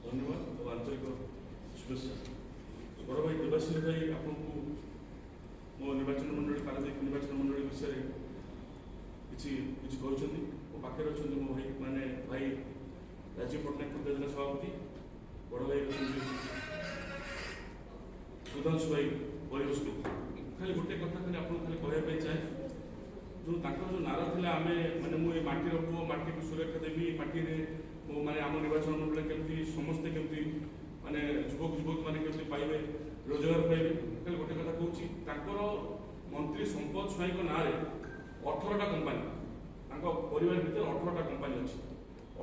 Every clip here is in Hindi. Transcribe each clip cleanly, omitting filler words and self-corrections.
धन्यवाद और आंतरिक शुभेच्छा। बड़ भाई देवाशीष भाई आपको मो निर्वाचन मंडली पारादीप निर्वाचन मंडली विषय किसी कहते मो पाखे अच्छा मो भाई माने भाई राजीव पट्टनायक जिला सभापति बड़ भाई अच्छा सुधांशु भाई परिवेश खाली गोटे कथा खाली आपको खाली कहवाई चाहे जो जो नारा था आम मैंने मुझे माटीर पुओ माटी को सुरक्षा देवी माटी माने आम निर्वाचन मंडल केमती समस्ते केमती माने युवक युवक मैंने केमती पाइबे रोजगार पाइबे खाली गोटे कथा कहूँ मंत्री संपद स्वाई ना 18टा कंपानी परिवार भितर 18टा कंपानी अच्छी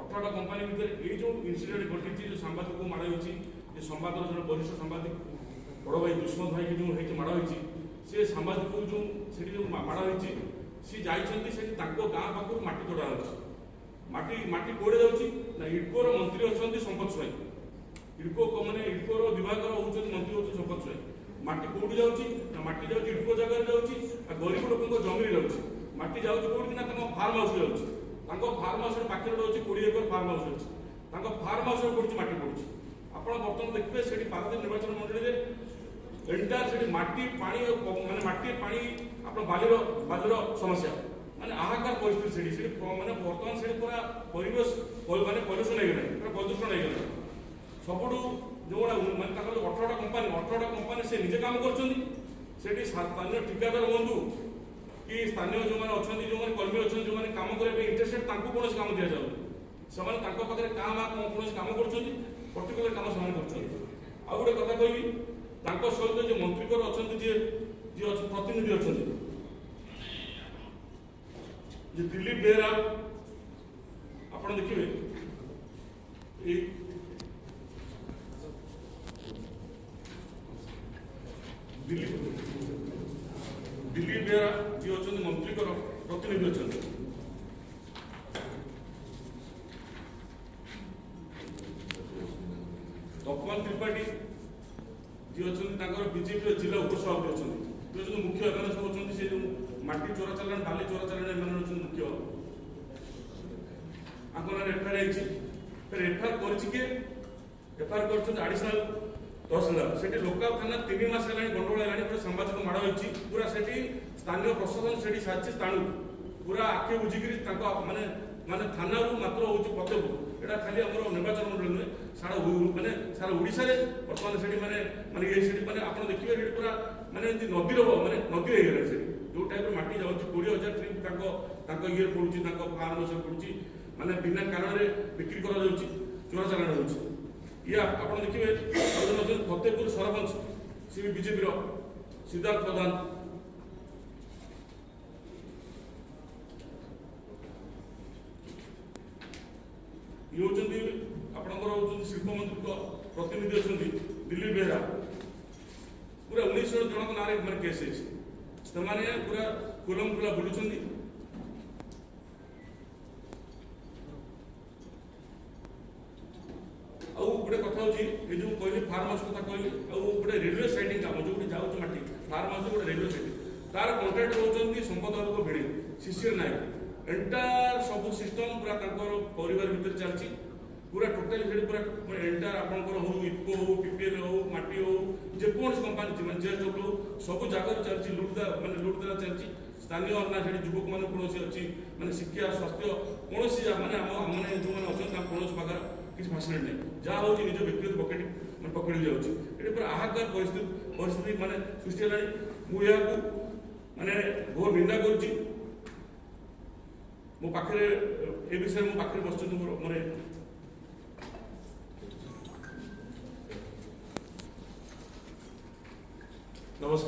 18टा कंपानी भितर ये जो इनसीडेंट घटी जो सांबादिक को माड़ होती संवाद जो वरिष्ठ सांबादिक बड़ भाई दुष्मत भाई की जो माड़ होती से सांबादिक जो जो माड़ होती सी जाइए गाँ पाखु माटी तोड़ा माटी माटी कोड़े जाऊँगी ना इडकोर मंत्री अच्छा संपद स्वाई इडको मैंने इडकोर विभाग मंत्री हूँ संपद स्वाई माटी कौटी जाऊँगी ना माटी जाऊँगी इडको जगह जाऊँगी गरीब लोक जमी जाऊँगी माटी जाऊँगी कौटी ना फार्म हाउस जाऊँगी फार्म हाउस पाखे रोचे 20 एकर फार्म हाउस अच्छी फार्म हाउस पड़ी माटी पड़ी आप बर्तमान देखिए से पारादीप निर्वाचन मंडली एंटायर से माटी पानी माने माटी पानी आप बालिर समस्या माने आहाकार परिस्थिति से माने बर्तमान से पूरा परिवेश माने पल्यूशन हो गला प्रदूषण हो गला सबुठू जो माने 18टा कंपानी से निजे काम कर स्थानीय ठिकादार बंधु कि स्थानीय जो मैंने अच्छा जो मैंने कर्मी अच्छा जो मैंने काम करने इंटरेस्टेड कौन काम दि जाए से पाखे क्या कौन काम कर पर्टिकुलर काम से आउ गोटे कथा कहि सहित जो मंत्री अच्छा जी प्रतिनिधि अच्छा दिलीप बेहरा आप देखिए दिलीप बेहरा जी अच्छा मंत्री प्रतिनिधि अच्छा तपन त्रिपाठी जी अच्छा बीजेपी जिला उपसभापति अच्छा मुख्य एम सब अच्छा से जो माटी चोरा चलाण बाली चोरा चलाण एम मुख्य आंकन एफआईआर फिर एफआईआर कर एडिशनल तहसीलदार से लोकल थाना 3 मास गंडगोल है सांबादिक माड़ होती पूरा से स्थानीय प्रशासन से सारी स्थाणु पूरा आखि बुझिकी माने माने थाना मात्र हूँ फतेहपुर यहाँ खाली आम निर्वाचन मंडल नुहे सारा माने सारा ओडिशा बर्तमान से माने माने ये माने आप देखिए पूरा माने नदीर माने नदी हो गला से जो टाइप माटी जाऊँगी 20,000 ट्रिप ये पड़ुची फार्म हाउस पड़ुची माने बिना कारण बिक्री कर चोरा चलाण हो ये आप देखिए फतेहपुर सरपंच सी भी बीजेपी सिद्धार्थ प्रधान ये होती आपंकर शिल्प मंत्री प्रतिनिधि अच्छा दिलीप बेहरा पूरा 19 जन ना मैंने केस है पूरा खुलम खुला बुलूं आउ गोटे कथा हूँ ये जो कहली फार्म हाउस कथा कहली गोटे रेलवे साइडिंग काम जो जाऊँ माटी फार्म हाउस गोटे रेलवे साइडिंग तार कॉन्ट्राक्ट रोचे संपद बाबू भिड़े शिशिर नायक एंटायर सब सिस्टम पूरा परिवार भितर चलती पूरा टोटाली पूरा एंटायर आपंकर हो इफको हो पीपीएल हो माटी हो जेकोसी कंपानी मैंने जेएसडब्ल्यू सब जगह चलती लुटदारा चलती स्थानीय ना से युवक मैंने कौन अच्छी मैंने शिक्षा स्वास्थ्य कौन मैंने मैंने जो मैंने अच्छा कौन पाखे किसी फैसिलिटी नहीं जहाँ हूँ निज व्यक्तिगत पकेट मैं पकड़ जाऊँगी ये पूरा आहाकार परिस्थिति मैंने सृष्टि है मुझे मैंने घोर निंदा करुच्ची मो पाखे ए विषय मो पाखे बस मोर नमस्कार।